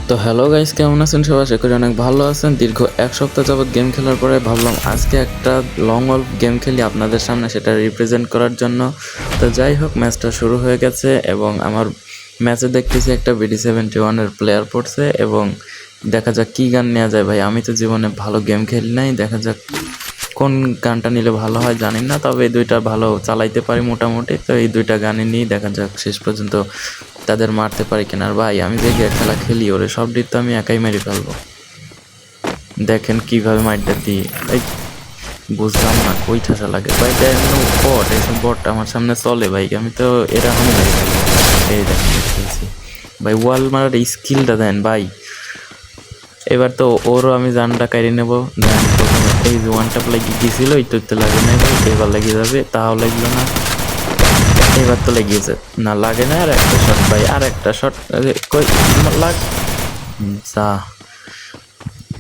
তো hello guys, কেমন আছেন সবাই? আশা করি অনেক ভালো আছেন। দীর্ঘ এক সপ্তাহ যাবৎ গেম খেলার পরে ভাবলাম আজকে একটা লং অল্প গেম খেলি আপনাদের সামনে, সেটা রিপ্রেজেন্ট করার জন্য। তো যাই হোক, ম্যাচটা শুরু হয়ে গেছে এবং আমার ম্যাচে দেখতেছি একটা BD71-এর প্লেয়ার পড়ছে এবং দেখা যাক কী গান নেওয়া যায়। ভাই আমি তো জীবনে ভালো গেম খেলি নাই, দেখা যাক কোন গানটা নিলে ভালো হয় জানি না, তবে এই দুইটা ভালো চালাইতে পারি মোটামুটি। তো এই দুইটা গানই নিয়ে দেখা যাক শেষ পর্যন্ত তাদের মারতে পারি কিনা। আর ভাই আমি যে খেলা খেলি ওরে সব ডিট তো আমি একাই মেরে ফেলবো। দেখেন কিভাবে মাইরটা দিই। এই বুঝলাম না কই ঠাসা লাগে ভাই। দেখেন বট, এইসব বট আমার সামনে চলে ভাই, আমি তো এরা আমি মেরে ফেলবো। এই দেখেন খেলছি ভাই, ওয়াল মারার স্কিলটা দেন ভাই। এবার তো ওরও আমি জানটা কাড়ি নেবো। এই যে ওয়ান ট্যাপ লাগিয়ে গিয়েছিল, এই তো লাগে না ভাই, এবার লেগে যাবে। তাও লাগলো না, এবার তো লেগেছে না, লাগে না। আর একটা শট ভাই, আর একটা শট কই লাগ যা।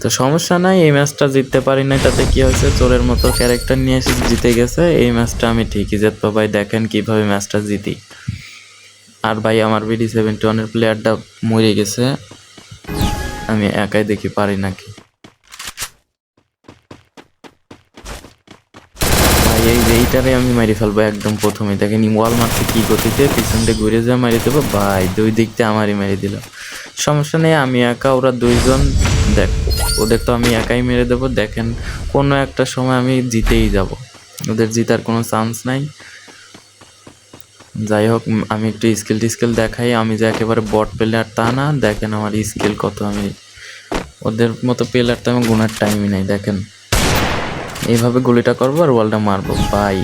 তো সমস্যা নাই, এই ম্যাচটা জিততে পারি নাই, তাতে কি হয়েছে? চোরের মতো ক্যারেক্টার নিয়ে এসে জিতে গেছে। এই ম্যাচটা আমি ঠিকই জিতবো ভাই, দেখেন কিভাবে ম্যাচটা জিতি। আর ভাই আমার BD71-এর প্লেয়ারটা মরে গেছে, আমি একাই দেখি পারি নাকি। ভাই এই যে এইটারে আমি মারি ফেলবো একদম প্রথমে। দেখেন ওয়াল মারতে কি গতিতে, পিছন দিয়ে ঘুরে যা মারি দেবো ভাই। দুই দিক দিয়ে আমারই মেরে দিল, সমস্যা নেই। আমি একা, ওরা দুইজন। দেখ ওদের তো আমি একাই মেরে দেবো। দেখেন কোনো একটা সময় আমি জিতেই যাব, ওদের জিতার কোনো চান্স নাই। যাই হোক, আমি একটু স্কিল দেখাই। আমি যে একেবারে বট প্লেয়ার তা না, দেখেন আমার স্কিল কত। আমি ওদের মতো প্লেয়ার তো আমি গুনার টাইমই নাই। দেখেন এইভাবে গুলিটা করবো আর ওয়ালটা মারবো ভাই।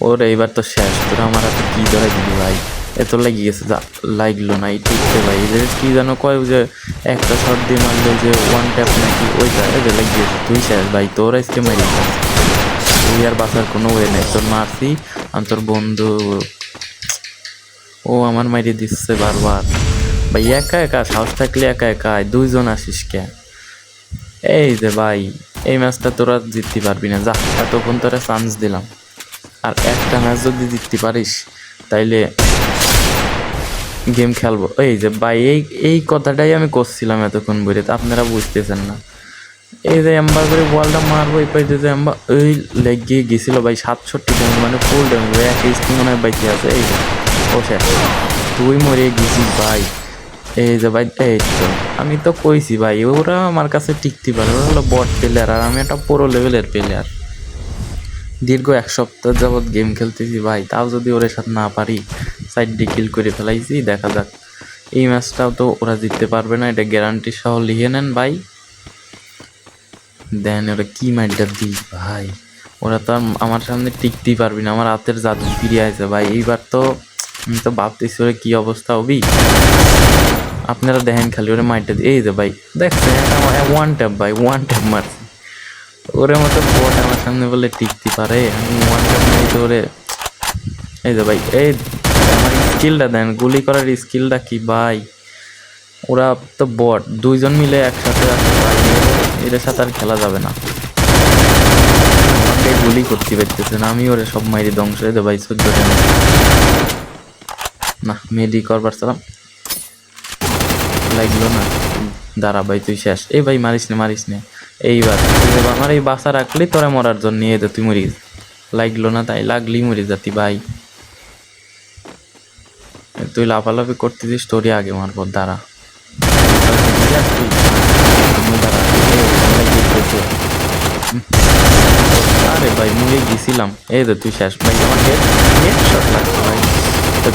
ওর এইবার তো শেষ, তোরা আমার হাতে কি ধরে দিবি ভাই? এত লেগে গেছে, যা লাগলো না এই ঠিকছে ভাই। এই যে কি যেন কয়, যে একটা শট দিয়ে মারলে যে ওয়ান ট্যাপ নাকি, ওইটা এই যে লেগে গেছে। তুই শেষ ভাই, তোর আজকে মারি, তুই আর বাঁচার কোনো ওয়ে নেই। তোর মারছি আমি, তোর বন্ধু। ও আমার মাইরে দিচ্ছে বারবার ভাই। একা একা সাহস থাকলে একা একা দুইজন আসিস কে? এই যে ভাই, এই ম্যাচটা তোরা জিততে পারবি না, যা। এতক্ষণ তোরা চান্স দিলাম, আর একটা ম্যাচ যদি জিততে পারিস তাইলে গেম খেলবো। এই যে ভাই, এই কথাটাই আমি করছিলাম এতক্ষণ বলে, আপনারা বুঝতেছেন না। এই যে এম্বার করে বলটা মারবো, এই পাইতে যে এম্বার ওই লেগ গিয়ে গেছিল ভাই। 67 ড্যামেজ, মানে ফুল ড্যামেজ ভাই। এক স্কিন মনে হয় বাইকে আছে। এই যে ও শেষ, তুই মরে গেছিস ভাই। এই যে ভাই, এই তো আমি তো কইছি ভাই, ওরা আমার কাছে টিকতে পারে। ওরা হলো বট প্লেয়ার আর আমি একটা পুরো লেভেলের প্লেয়ার। দীর্ঘ এক সপ্তাহ যাবৎ গেম খেলতেছি ভাই, তাও যদি ওদের সাথে না পারি। সাইড কিল করে ফেলাইছি, দেখা যাক। এই ম্যাচটাও তো ওরা জিততে পারবে না, এটা গ্যারান্টি সহ লিখে নেন ভাই। দেন ওরা কি মাইন্ডটা দিই ভাই, ওরা তো আমার সামনে টিকতেই পারবি না। আমার হাতের জাদু ফিরে আছে ভাই। এইবার তো আমি তো ভাবতেছি ওরা কি অবস্থা হবি। আপনারা দেখেন খালি ওরা মাইন্ডটা দিই। এই যে ভাই দেখছেন, ওয়ান ট্যাপ ভাই, ওয়ান ট্যাপ মারছি। ওরে মতো বট আমার সামনে বলে টিকতে পারে, আমি ওয়ান ট্যাপ মারি তো ওরে। এই যে ভাই, এই আমার স্কিলটা দেন, গুলি করার স্কিলটা কি ভাই। ওরা তো বট, দুইজন মিলে একসাথে আছে ভাই, এদের সাথে আর খেলা যাবে না। আমাকে গুলি করতে পারতেছে না, আমি ওরে সব মাইরি ধ্বংস হয়ে দে ভাই। 14 না, মেডি করবার সালাম লাগলো না। দাঁড়া ভাই, তুই শেষ। এই ভাই মারিস নে। এইবার আমার এই বাসা রাখলি তোরা মরার জন্য, নিয়ে দে তুই মরিস। লাগলো না, তাই লাগলি মরে যাতি ভাই। তুই লাফালাফি করতেছিস, তোরই আগে মারবো, দাঁড়া। আরে ভাই মরে গেছিলাম। এই তো তুই শেষ ভাই, আমার হেড শট লাগছে ভাই।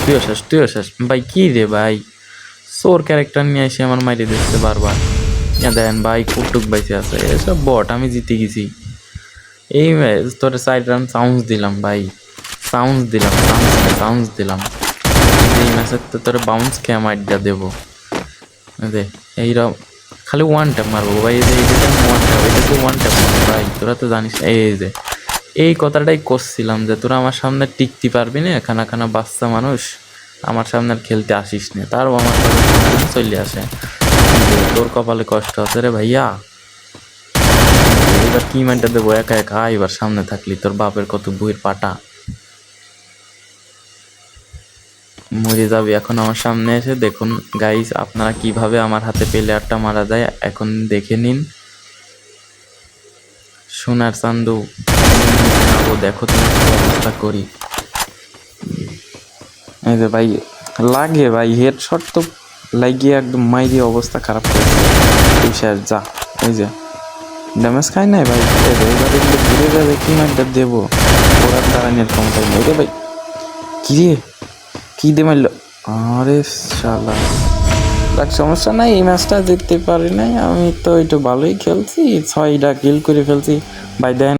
তুইও শেষ ভাই। কি রে ভাই, সোর ক্যারেক্টার নিয়ে এসে আমার মাইরে দিচ্ছে বারবার। দেন ভাই কুটুক বাইসে আছে, এসব বট। আমি জিতে গেছি এই ম্যাচ। তোর 4 রাউন্ড সাউন্ড দিলাম ভাই, সাউন্ড দিলাম। এই ম্যাচের তো তোর বাউন্স খেয়ে মাইরটা দেবো। দে এইরকম খালি ওয়ান ট্যাপ মারবো ভাই। এই যে ওয়ান ট্যাপ, এটা তো ওয়ান ট্যাপ মারবো ভাই। তোরা তো জানিস এই যে এই কথাটাই করছিলাম, যে তোরা আমার সামনে টিকতে পারবি না, খানা বাচ্চা মানুষ আমার সামনে আর খেলতে আসিস না। তারও আমার সামনে চলে আসে। তোর কপালে কষ্ট আছে রে ভাইয়া। এবার কি মাইন্ডটা দেবো একা একা, এবার সামনে থাকলি তোর বাপের কত বইয়ের পাটা। মরে যাবে এখন আমার সামনে এসে। দেখুন গাইস, আপনারা কিভাবে আমার হাতে প্লেয়ারটা মারা যায় এখন দেখে নিন। সোনার চান্দু দেখো তুমি কি অবস্থা করি। এই যে ভাই লাগে ভাই, হেডশট তো লাগিয়ে একদম মাইরি অবস্থা খারাপ করেছে। তুই শেষ যা। এই যে ড্যামেজ খাই নাই ভাই, এবারে ঘুরে যাবে কি মাইরটা দেবো, ওরা দাঁড়ানোর ক্ষমতা নেই রে ভাই। কি রে, কি দে মারল, আরে শালা। দেখ সমস্যা নাই, এই ম্যাচটা জিততে পারি নাই আমি, তো একটু ভালোই খেলছি, 6টা কিল করে ফেলছি ভাই। দেন